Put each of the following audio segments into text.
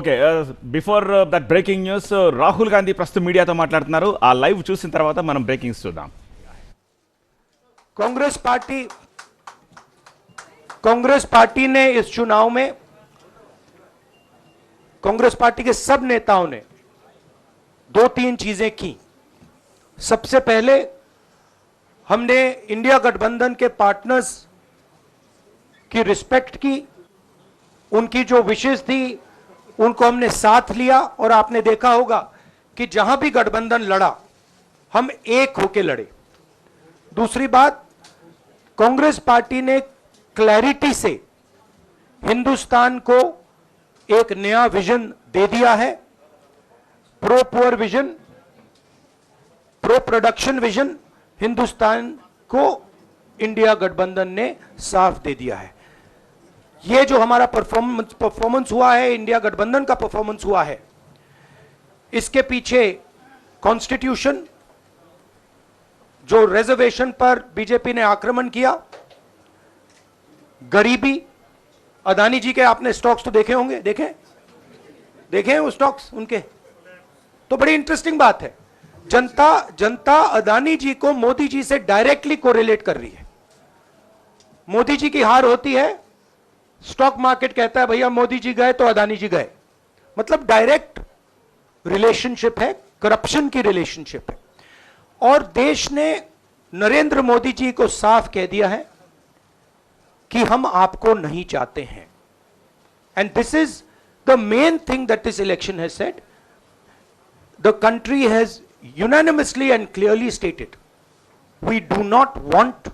Okay before that breaking news Rahul Gandhi ప్రస్తుతం మీడియాతో మాట్లాడుతున్నారు. ఆ లైవ్ చూసిన తర్వాత మనం బ్రేకింగ్స్ చూద్దాం. कांग्रेस पार्टी ने इस चुनाव में कांग्रेस पार्टी के सब नेताओं ने दो तीन चीजें की. सबसे पहले हमने इंडिया गठबंधन के पार्टनर्स की रिस्पेक्ट की, उनकी जो विशेष थी उनको हमने साथ लिया और आपने देखा होगा कि जहां भी गठबंधन लड़ा हम एक होकर लड़े. दूसरी बात, कांग्रेस पार्टी ने क्लैरिटी से हिंदुस्तान को एक नया विजन दे दिया है. Pro poor vision, pro production vision Hindustan को इंडिया गठबंधन ने साफ दे दिया है. ये जो हमारा परफॉर्मेंस हुआ है, इंडिया गठबंधन का परफॉर्मेंस हुआ है, इसके पीछे कॉन्स्टिट्यूशन, जो रिजर्वेशन पर बीजेपी ने आक्रमण किया, गरीबी, अदानी जी के आपने स्टॉक्स तो देखे होंगे, देखे हैं वो स्टॉक्स उनके, तो बड़ी इंटरेस्टिंग बात है. जनता अदानी जी को मोदी जी से डायरेक्टली कोरिलेट कर रही है. मोदी जी की हार होती है, स्टॉक मार्केट कहता है भैया मोदी जी गए तो अदानी जी गए. मतलब डायरेक्ट रिलेशनशिप है, करप्शन की रिलेशनशिप है. और देश ने नरेंद्र मोदी जी को साफ कह दिया है कि हम आपको नहीं चाहते हैं. And this is the main thing that this election has said. The country has unanimously and clearly stated, we do not want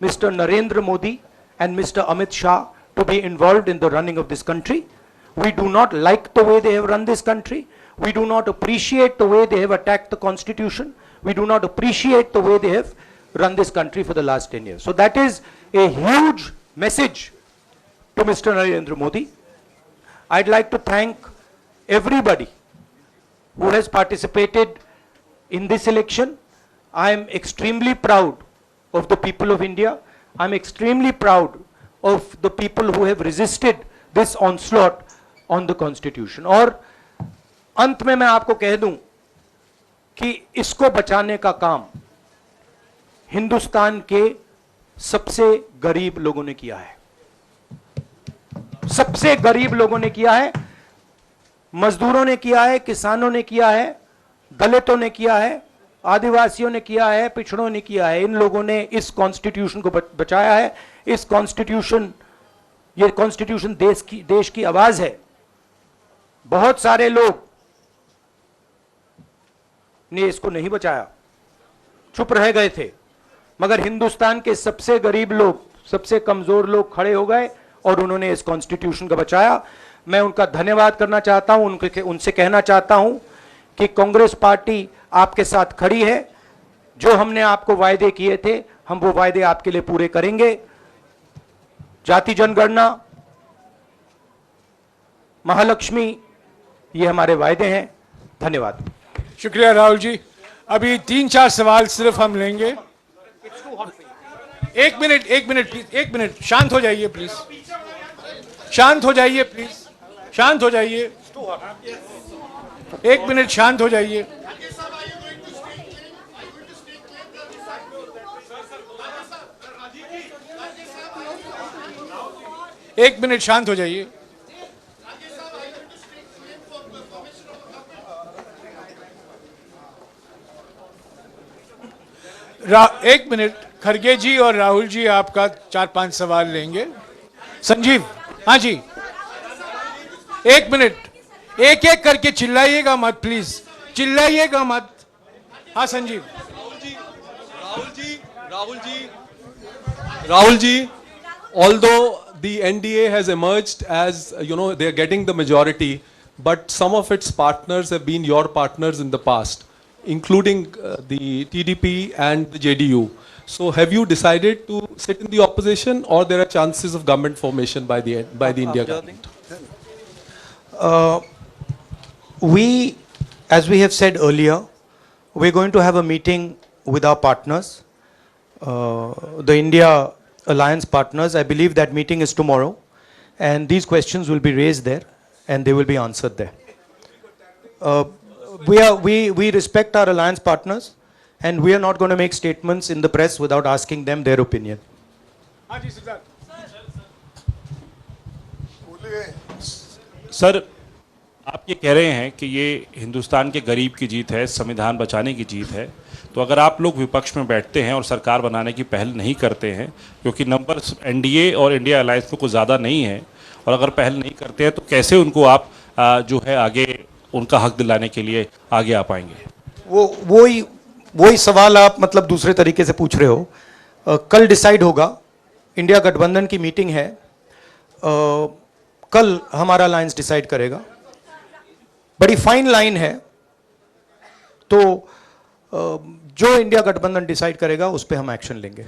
Mr. Narendra Modi and Mr. Amit Shah to be involved in the running of this country. We do not like the way they have run this country. We do not appreciate the way they have attacked the constitution. We do not appreciate the way they have run this country for the last 10 years. So that is a huge message to Mr. Narendra Modi. I'd like to thank everybody who has participated in this election. I am extremely proud of the people of India. I am extremely proud of the people who have resisted this onslaught on the constitution. और अंत में मैं आपको कह दूं कि इसको बचाने का काम हिंदुस्तान के सबसे गरीब लोगों ने किया है. सबसे गरीब लोगों ने किया है, मजदूरों ने किया है, किसानों ने किया है, दलितों ने किया है, आदिवासियों ने किया है, पिछड़ों ने किया है. इन लोगों ने इस कॉन्स्टिट्यूशन को बचाया है. इस कॉन्स्टिट्यूशन, ये कॉन्स्टिट्यूशन देश की आवाज है. बहुत सारे लोग ने इसको नहीं बचाया, चुप रह गए थे, मगर हिंदुस्तान के सबसे गरीब लोग, सबसे कमजोर लोग खड़े हो गए और उन्होंने इस कॉन्स्टिट्यूशन को बचाया. मैं उनका धन्यवाद करना चाहता हूं, उनसे कहना चाहता हूं कि कांग्रेस पार्टी आपके साथ खड़ी है. जो हमने आपको वायदे किए थे, हम वो वायदे आपके लिए पूरे करेंगे. जाति जनगणना, महालक्ष्मी, ये हमारे वायदे हैं. धन्यवाद. शुक्रिया राहुल जी. अभी 3-4 सवाल सिर्फ हम लेंगे. एक मिनट प्लीज, एक मिनट. शांत हो जाइए प्लीज, शांत हो जाइए प्लीज, शांत हो जाइए. एक मिनट शांत हो जाइए. एक मिनट शांत हो जाइए. एक मिनट. खरगे जी और राहुल जी आपका 4-5 सवाल लेंगे. संजीव, हाँ जी, एक मिनट. एक एक करके चिल्लाइएगा मत प्लीज, चिल्लाइएगा मत. हाँ Sanjeev. Rahul ji, although the NDA has emerged as, they are getting the majority, but some of its partners have been your partners in the past, including the TDP and the JDU. So have you decided to sit in the opposition, or there are chances of government formation by the India government? We, as we have said earlier, we're going to have a meeting with our partners, the India Alliance partners. I believe that meeting is tomorrow, and these questions will be raised there. and they will be answered there. We respect our alliance partners, and we are not going to make statements in the press without asking them their opinion. हाँ जी Siddharth. Sir, आप ये कह रहे हैं कि ये हिंदुस्तान के गरीब की जीत है, संविधान बचाने की जीत है, तो अगर आप लोग विपक्ष में बैठते हैं और सरकार बनाने की पहल नहीं करते हैं, क्योंकि नंबर एनडीए और इंडिया अलायंस में कुछ ज़्यादा नहीं है, और अगर पहल नहीं करते हैं तो कैसे उनको आप जो है आगे उनका हक दिलाने के लिए आगे आ पाएंगे? वही सवाल आप मतलब दूसरे तरीके से पूछ रहे हो। कल डिसाइड होगा, इंडिया गठबंधन की मीटिंग है, कल हमारा अलायंस डिसाइड करेगा। बड़ी फाइन लाइन है, तो जो इंडिया गठबंधन डिसाइड करेगा उस पर हम एक्शन लेंगे।